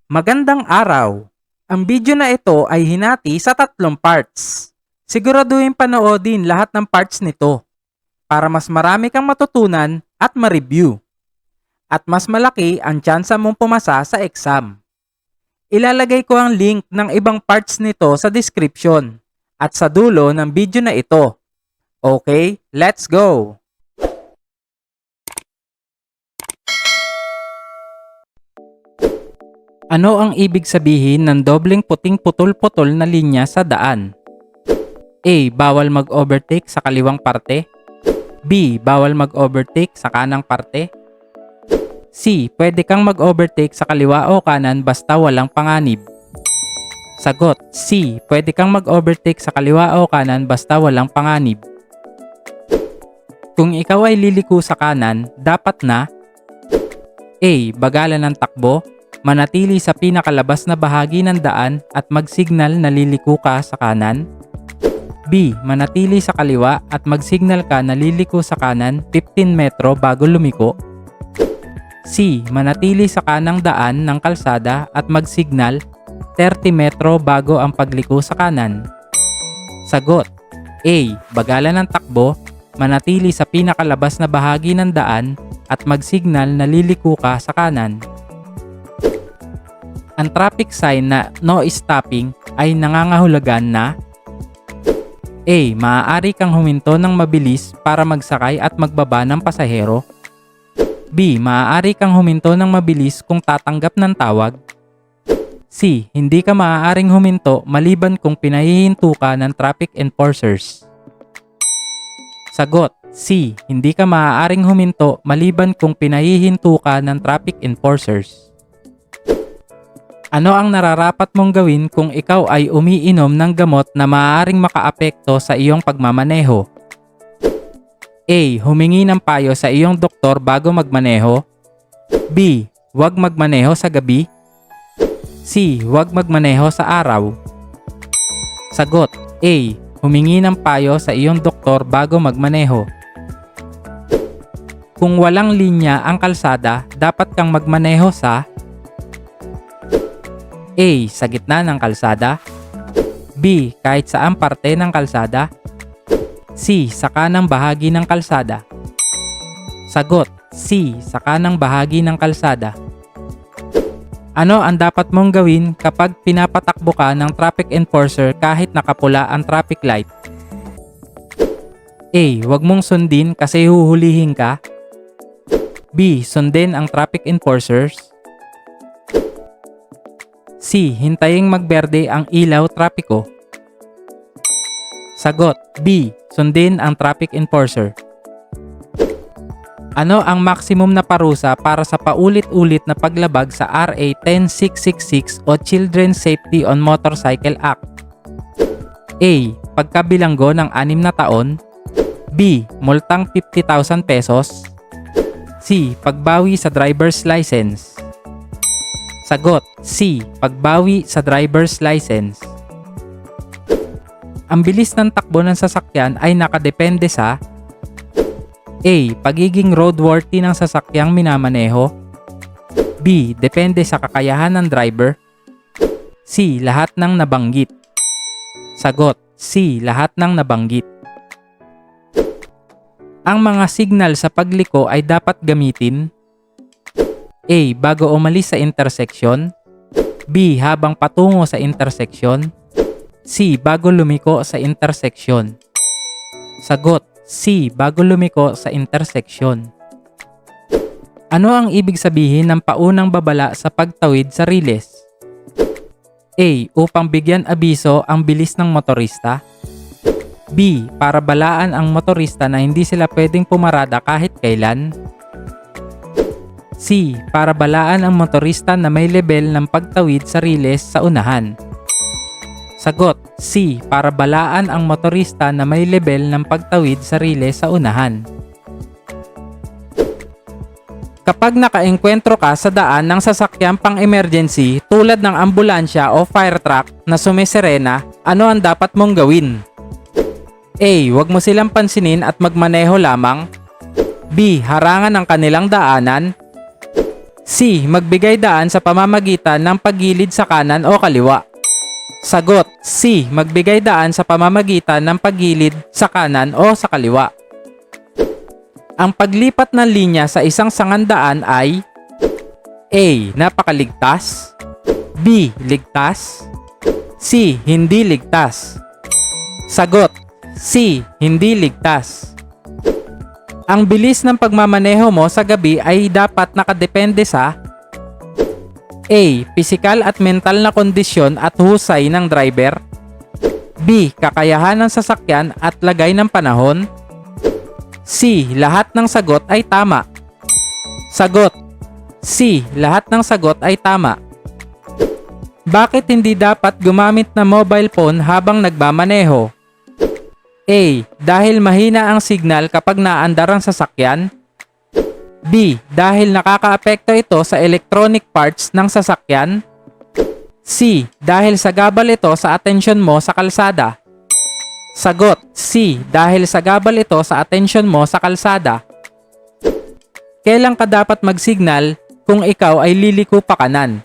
Magandang araw! Ang video na ito ay hinati sa 3 parts. Siguraduhin panoodin lahat ng parts nito para mas marami kang matutunan at ma-review. At mas malaki ang tsansa mong pumasa sa exam. Ilalagay ko ang link ng ibang parts nito sa description at sa dulo ng video na ito. Okay, let's go! Ano ang ibig sabihin ng dobleng puting putol-putol na linya sa daan? A. Bawal mag-overtake sa kaliwang parte. B. Bawal mag-overtake sa kanang parte. C. Pwede kang mag-overtake sa kaliwa o kanan basta walang panganib. Sagot. C. Pwede kang mag-overtake sa kaliwa o kanan basta walang panganib. Kung ikaw ay liliko sa kanan, dapat na A. Bagalan ng takbo, manatili sa pinakalabas na bahagi ng daan at mag-signal na liliko ka sa kanan. B. Manatili sa kaliwa at mag-signal ka na liliko sa kanan 15 metro bago lumiko. C. Manatili sa kanang daan ng kalsada at mag-signal 30 metro bago ang pagliko sa kanan. Sagot. A. Bagalan ng takbo, manatili sa pinakalabas na bahagi ng daan at mag-signal na liliko ka sa kanan. Ang traffic sign na no stopping ay nangangahulugan na A. Maaari kang huminto ng mabilis para magsakay at magbaba ng pasahero. B. Maaari kang huminto ng mabilis kung tatanggap ng tawag. C. Hindi ka maaaring huminto maliban kung pinahihinto ka ng traffic enforcers. Sagot. C. Hindi ka maaaring huminto maliban kung pinahihinto ka ng traffic enforcers. Ano ang nararapat mong gawin kung ikaw ay umiinom ng gamot na maaaring makaapekto sa iyong pagmamaneho? A. Humingi ng payo sa iyong doktor bago magmaneho. B. Huwag magmaneho sa gabi. C. Huwag magmaneho sa araw. Sagot. A. Humingi ng payo sa iyong doktor bago magmaneho. Kung walang linya ang kalsada, dapat kang magmaneho sa A. Sa gitna ng kalsada. B. Kahit saang parte ng kalsada. C. Sa kanang bahagi ng kalsada. Sagot. C. Sa kanang bahagi ng kalsada. Ano ang dapat mong gawin kapag pinapatakbo ka ng traffic enforcer kahit nakapula ang traffic light? A. Huwag mong sundin kasi huhulihin ka. B. Sundin ang traffic enforcers. C. Hintaying magberde ang ilaw trapiko. Sagot. B. Sundin ang traffic enforcer. Ano ang maximum na parusa para sa paulit-ulit na paglabag sa RA 10666 o Children's Safety on Motorcycle Act? A. Pagkabilanggo ng 6 na taon. B. Multang 50,000 pesos. C. Pagbawi sa driver's license. Sagot. C. Pagbawi sa driver's license. Ang bilis ng takbo ng sasakyan ay nakadepende sa A. Pagiging roadworthy ng sasakyang minamaneho. B. Depende sa kakayahan ng driver. C. Lahat ng nabanggit. Sagot. C. Lahat ng nabanggit. Ang mga signal sa pagliko ay dapat gamitin A. Bago umalis sa intersection. B. Habang patungo sa intersection. C. Bago lumiko sa intersection. Sagot. C. Bago lumiko sa intersection. Ano ang ibig sabihin ng paunang babala sa pagtawid sa riles? A. Upang bigyan abiso ang bilis ng motorista. B. Para balaan ang motorista na hindi sila pwedeng pumarada kahit kailan. C. Para balaan ang motorista na may level ng pagtawid sa riles sa unahan. Sagot. C. Para balaan ang motorista na may level ng pagtawid sa riles sa unahan. Kapag nakaengkwentro ka sa daan ng sasakyang pang-emergency tulad ng ambulansya o fire truck na sumiserena, ano ang dapat mong gawin? A. Huwag mo silang pansinin at magmaneho lamang. B. Harangan ang kanilang daanan. C. Magbigay daan sa pamamagitan ng paggilid sa kanan o kaliwa. Sagot, C. Magbigay daan sa pamamagitan ng paggilid sa kanan o sa kaliwa. Ang paglipat ng linya sa isang sangandaan ay A. Napakaligtas, B. Ligtas, C. Hindi ligtas. Sagot, C. Hindi ligtas. Ang bilis ng pagmamaneho mo sa gabi ay dapat nakadepende sa A. Pisikal at mental na kondisyon at husay ng driver, B. Kakayahan ng sasakyan at lagay ng panahon, C. Lahat ng sagot ay tama. Sagot, C. Lahat ng sagot ay tama. Bakit hindi dapat gumamit ng mobile phone habang nagmamaneho? A. Dahil mahina ang signal kapag naandar ang sasakyan, B. Dahil nakakaapekto ito sa electronic parts ng sasakyan, C. Dahil sagabal ito sa atensyon mo sa kalsada. Sagot, C. Dahil sagabal ito sa atensyon mo sa kalsada. Kailan ka dapat mag-signal kung ikaw ay liliko pa kanan?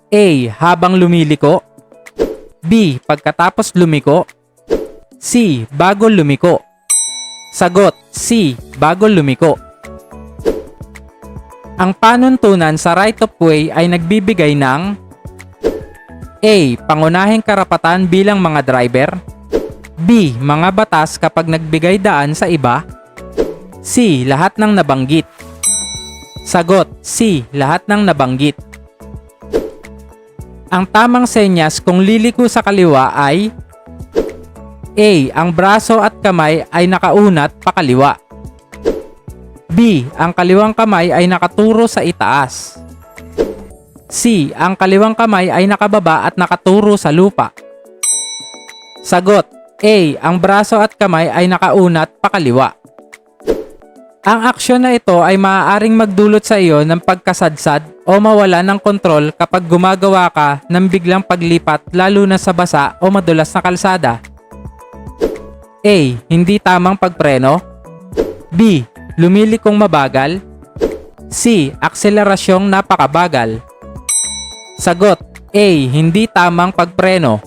A. Habang lumiliko, B. Pagkatapos lumiko, C. Bago lumiko. Sagot, C. Bago lumiko. Ang panuntunan sa right of way ay nagbibigay ng A. Pangunahing karapatan bilang mga driver, B. Mga batas kapag nagbigay daan sa iba, C. Lahat ng nabanggit. Sagot, C. Lahat ng nabanggit. Ang tamang senyas kung liliko sa kaliwa ay A. Ang braso at kamay ay nakaunat pakaliwa, B. Ang kaliwang kamay ay nakaturo sa itaas, C. Ang kaliwang kamay ay nakababa at nakaturo sa lupa. Sagot, A. Ang braso at kamay ay nakaunat pakaliwa. Ang aksyon na ito ay maaaring magdulot sa iyo ng pagkasadsad o mawala ng kontrol kapag gumagawa ka ng biglang paglipat lalo na sa basa o madulas na kalsada. A. Hindi tamang pagpreno, B. Lumilikong mabagal, C. Akselerasyong napakabagal. Sagot, A. Hindi tamang pagpreno.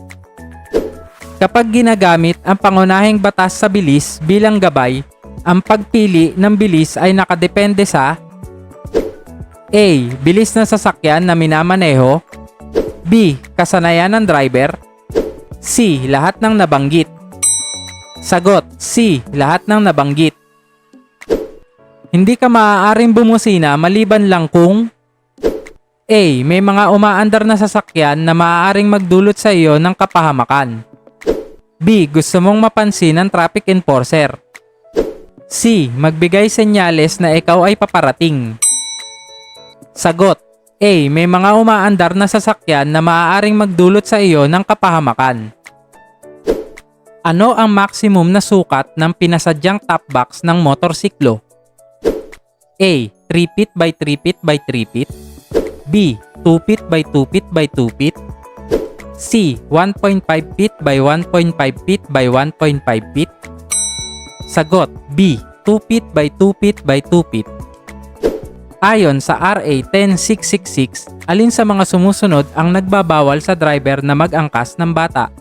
Kapag ginagamit ang pangunahing batas sa bilis bilang gabay, ang pagpili ng bilis ay nakadepende sa A. Bilis ng sasakyan na minamaneho, B. Kasanayan ng driver, C. Lahat ng nabanggit. Sagot, C. Lahat ng nabanggit. Hindi ka maaaring bumusina maliban lang kung A. May mga umaandar na sasakyan na maaaring magdulot sa iyo ng kapahamakan, B. Gusto mong mapansin ng traffic enforcer, C. Magbigay senyales na ikaw ay paparating. Sagot, A. May mga umaandar na sasakyan na maaaring magdulot sa iyo ng kapahamakan. Ano ang maximum na sukat ng pinasadyang top box ng motorsiklo? A. 3 feet by 3 feet by 3 feet, B. 2 feet by 2 feet by 2 feet, C. 1.5 feet by 1.5 feet by 1.5 feet. Sagot, B. 2 feet by 2 feet by 2 feet. Ayon sa RA 10666, alin sa mga sumusunod ang nagbabawal sa driver na mag-angkas ng bata?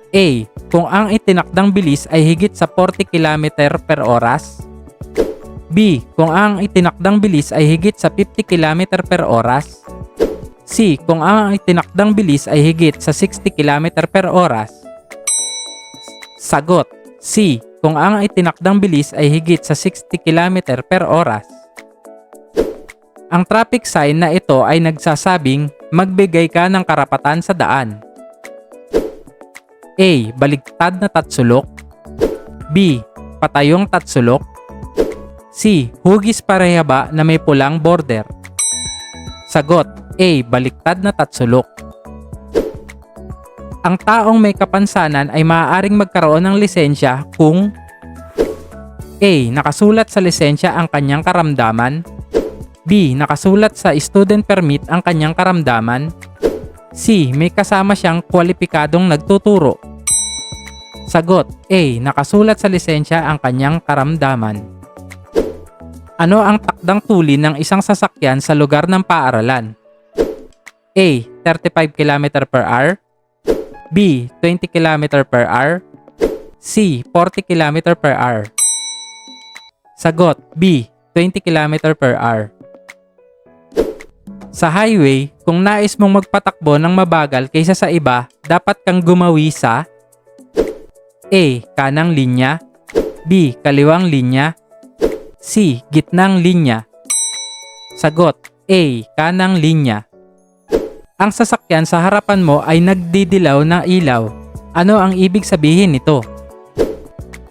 A. Kung ang itinakdang bilis ay higit sa 40 km per oras, B. Kung ang itinakdang bilis ay higit sa 50 km per oras, C. Kung ang itinakdang bilis ay higit sa 60 km per oras. Sagot, C. Kung ang itinakdang bilis ay higit sa 60 km per oras. Ang traffic sign na ito ay nagsasabing magbigay ka ng karapatan sa daan. A. Baligtad na tatsulok, B. Patayong tatsulok, C. Hugis parehaba na may pulang border. Sagot, A. Baliktad na tatsulok. Ang taong may kapansanan ay maaaring magkaroon ng lisensya kung A. Nakasulat sa lisensya ang kanyang karamdaman, B. Nakasulat sa student permit ang kanyang karamdaman, C. May kasama siyang kwalipikadong nagtuturo. Sagot, A. Nakasulat sa lisensya ang kanyang karamdaman. Ano ang takdang tulin ng isang sasakyan sa lugar ng paaralan? A. 35 km per hour, B. 20 km per hour, C. 40 km per hour. Sagot B. 20 km per hour. Sa highway, kung nais mong magpatakbo ng mabagal kaysa sa iba, dapat kang gumawi sa A. Kanang linya, B. Kaliwang linya, C. Gitnang linya. Sagot A. Kanang linya. Ang sasakyan sa harapan mo ay nagdidilaw ng ilaw. Ano ang ibig sabihin nito?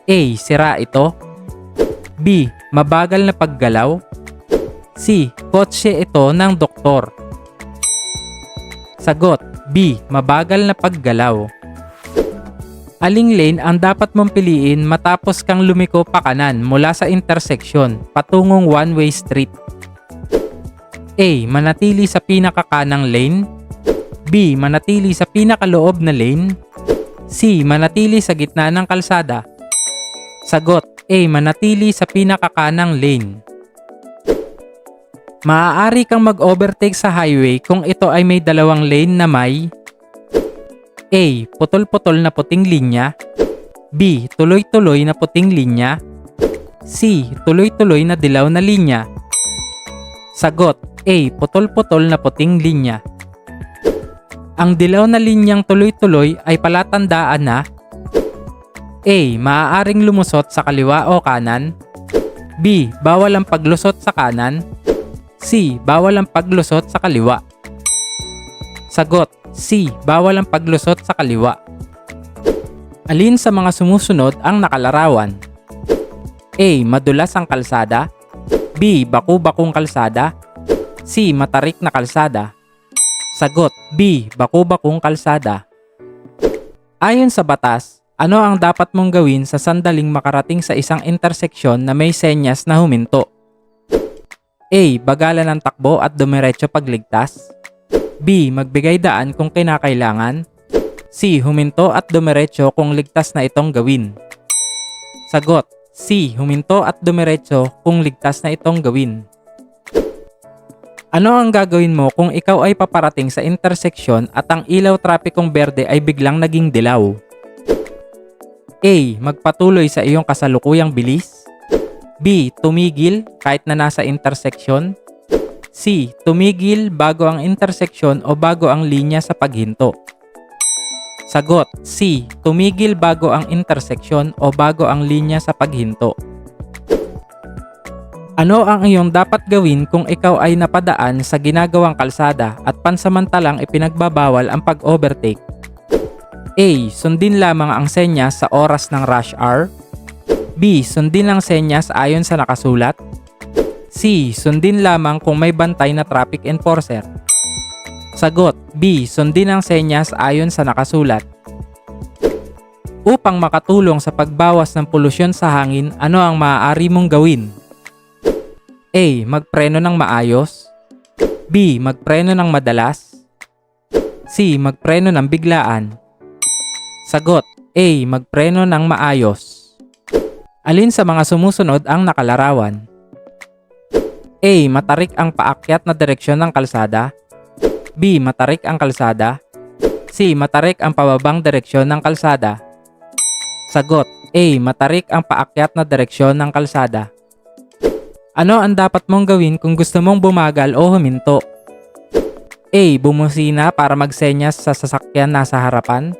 A. Sira ito, B. Mabagal na paggalaw, C. Kotse ito ng doktor. Sagot B. Mabagal na paggalaw. Aling lane ang dapat mong piliin matapos kang lumiko pa kanan mula sa interseksyon patungong one-way street? A. Manatili sa pinakakanang lane, B. Manatili sa pinakaloob na lane, C. Manatili sa gitna ng kalsada. Sagot A. Manatili sa pinakakanang lane. Maaari kang mag-overtake sa highway kung ito ay may dalawang lane na may A. Putol-putol na puting linya, B. Tuloy-tuloy na puting linya, C. Tuloy-tuloy na dilaw na linya. Sagot A. Putol-putol na puting linya. Ang dilaw na linyang tuloy-tuloy ay palatandaan na A. Maaaring lumusot sa kaliwa o kanan, B. Bawal ang paglusot sa kanan, C. Bawal ang paglusot sa kaliwa. Sagot C. Bawal ang paglusot sa kaliwa. Alin sa mga sumusunod ang nakalarawan? A. Madulas ang kalsada, B. Baku-bakong kalsada, C. Matarik na kalsada. Sagot B. Baku-bakong kalsada. Ayon sa batas, ano ang dapat mong gawin sa sandaling makarating sa isang interseksyon na may senyas na huminto? A. Bagalan ng takbo at dumiretso pagligtas, B. Magbigay daan kung kinakailangan, C. Huminto at dumiretso kung ligtas na itong gawin. Sagot C. Huminto at dumiretso kung ligtas na itong gawin. Ano ang gagawin mo kung ikaw ay paparating sa interseksyon at ang ilaw trapikong berde ay biglang naging dilaw? A. Magpatuloy sa iyong kasalukuyang bilis, B. Tumigil kahit na nasa interseksyon, C. Tumigil bago ang interseksyon o bago ang linya sa paghinto. Sagot C. Tumigil bago ang interseksyon o bago ang linya sa paghinto. Ano ang iyong dapat gawin kung ikaw ay napadaan sa ginagawang kalsada at pansamantalang ipinagbabawal ang pag-overtake? A. Sundin lamang ang senyas sa oras ng rush hour, B. Sundin ang senyas ayon sa nakasulat, C. Sundin lamang kung may bantay na traffic enforcer. Sagot B. Sundin ang senyas ayon sa nakasulat. Upang makatulong sa pagbawas ng polusyon sa hangin, ano ang maaari mong gawin? A. Magpreno ng maayos, B. Magpreno ng madalas, C. Magpreno ng biglaan. Sagot A. Magpreno ng maayos. Alin sa mga sumusunod ang nakalarawan? A. Matarik ang paakyat na direksyon ng kalsada, B. Matarik ang kalsada, C. Matarik ang pababang direksyon ng kalsada. Sagot A. Matarik ang paakyat na direksyon ng kalsada. Ano ang dapat mong gawin kung gusto mong bumagal o huminto? A. Bumusina para magsenyas sa sasakyan nasa harapan,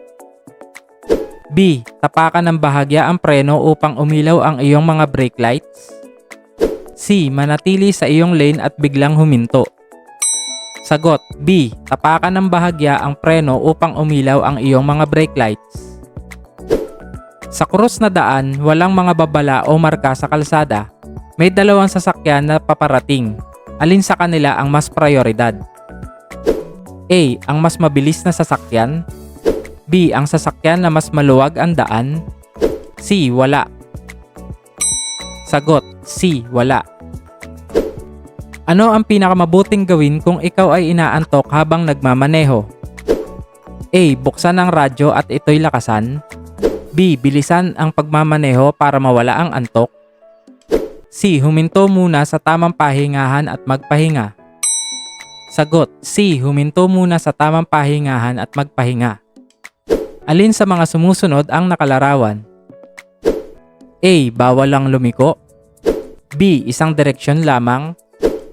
B. Tapakan ng bahagya ang preno upang umilaw ang iyong mga brake lights, C. Manatili sa iyong lane at biglang huminto. Sagot B. Tapakan ng bahagya ang preno upang umilaw ang iyong mga brake lights. Sa krus na daan, walang mga babala o marka sa kalsada. May dalawang sasakyan na paparating. Alin sa kanila ang mas prioridad? A. Ang mas mabilis na sasakyan, B. Ang sasakyan na mas maluwag ang daan, C. Wala. Sagot C. Wala. Ano ang pinakamabuting gawin kung ikaw ay inaantok habang nagmamaneho? A. Buksan ang radyo at ito'y lakasan, B. Bilisan ang pagmamaneho para mawala ang antok, C. Huminto muna sa tamang pahingahan at magpahinga. Sagot C. Huminto muna sa tamang pahingahan at magpahinga. Alin sa mga sumusunod ang nakalarawan? A. Bawal lang lumiko. B. Isang direksyon lamang.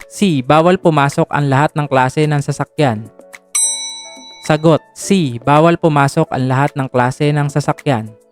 C. Bawal pumasok ang lahat ng klase ng sasakyan. Sagot C. Bawal pumasok ang lahat ng klase ng sasakyan.